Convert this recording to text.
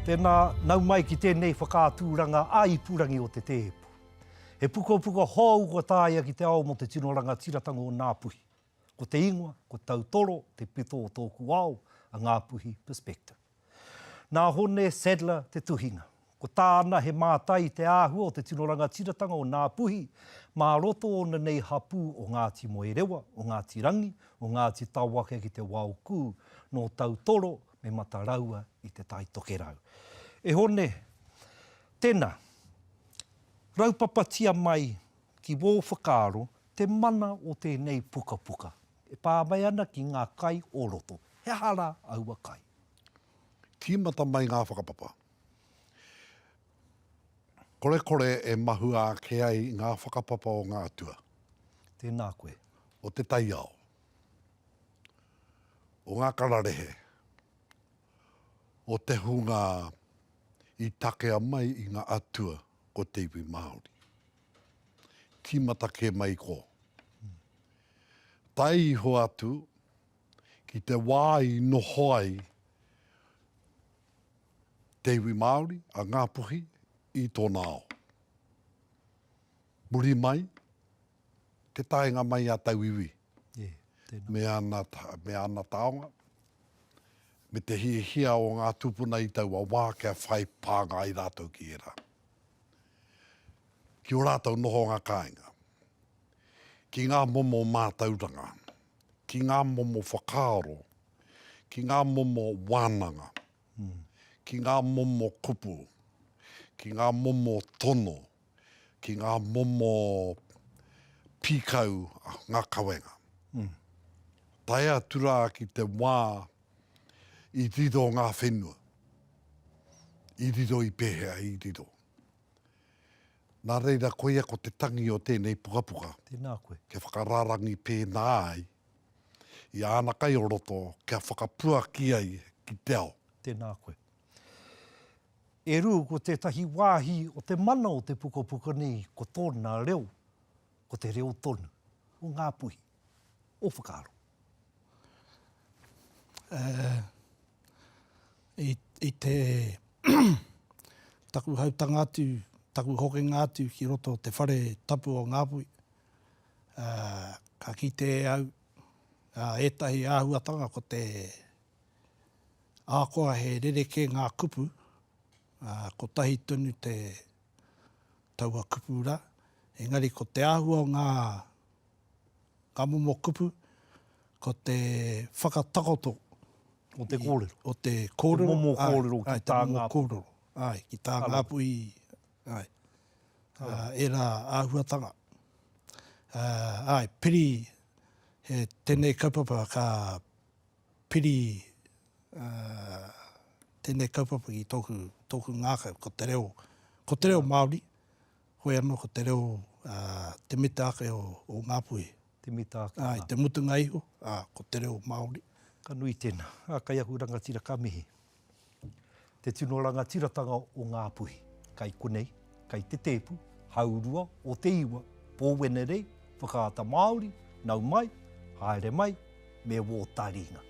Tēnā nau mai ki tēnei whakātūranga āipurangi o te Tēpu. He puko hou ko tāia ki te ao mo te tinoranga tiratanga o Ngāpuhi. Ko te ingoa, ko Tautoro, te Pito o Toku Ao, a Ngāpuhi perspective. Nā Hone Sadler te tuhinga. Ko tāna he mātai te āhua o te tinoranga tiratanga o Ngāpuhi, mā roto o nei hapū o Ngāti Moerewa, o Ngāti Rangi, o Ngāti Tawake-ki-te-waoku, no Tautoro me Mataraua i te tai tokerau. E hone, tēnā, raupapatia mai ki wō whakaaro te mana o tēnei puka. E pāmai ana ki ngā kai o roto. He hara aua kai. Tīmata mai ngā whakapapa. Kore e mahua ke ai ngā whakapapa o ngā atua. Tēnā koe. O te Tai Ao. O ngā kararehe. O te hunga i takea mai i ngā atua ko te iwi Māori. Tīmata ke mai ko. Tai iho atu ki te wā i noho ai te iwi Māori a Ngāpuhi i tōna ao. Muri mai, te taenga mai a tau iwi. Me ana taonga. Me te hia o ngā tupuna i tau a wā kia whai pānga i rātou ki era. Ki o rātou noho ngā kāinga. Ki ngā momo mātauranga. Ki ngā momo whakaaro. Ki ngā momo wānanga. Ki ngā momo kupu. Ki ngā momo tono. Ki ngā momo pīkau ngā kawenga. Tai atura ki te wā i tito ngā whenua. I tito i pēhea, i tito. Nā reira koia ko te tangi o tēnei pukapuka. Tēnā koe. Ke whakararangi pēnā ai. I āna kai o roto, kia whakapua ki ai ki te ao. Tēnā koe. E rū ko tētahi wāhi o te mana o te puka nei, ko tōna reo, ko te reo tonu, o Ngāpuhi, o whakaaro. I te taku hautanga atu, taku hokenga atu ki roto te whare tapu o Ngāpuhi. Ka kite au, etahi āhuatanga ko te ākoa he rereke ngā kupu, ko tahi tunu te taua kupura. Engari ko te āhua o ngā momo kupu, ko te whakatakoto. O te kōrero. O te kōrero. Te momo kōrero ki tā Ngāpuhi. Ai, ki tā Ngāpuhi. Ai. Era āhuatanga. Ai, piri, he tēnei kaupapa ka piri tēnei kaupapa ki tōku ngākau, ko te reo Māori, hoi anō ko te reo te mitaake o Ngāpuhi. Te mitaake. Ai, te mutunga iho, ko te reo Māori. Ka nui tēnā, kai aku rangatira ka mihi. Te tino rangatiratanga o Ngāpuhi. Kai konei, kai te Tēpu, haurua o te iwa, pōwenerei, whakaata Māori, nau mai, haere mai, me wō taringa.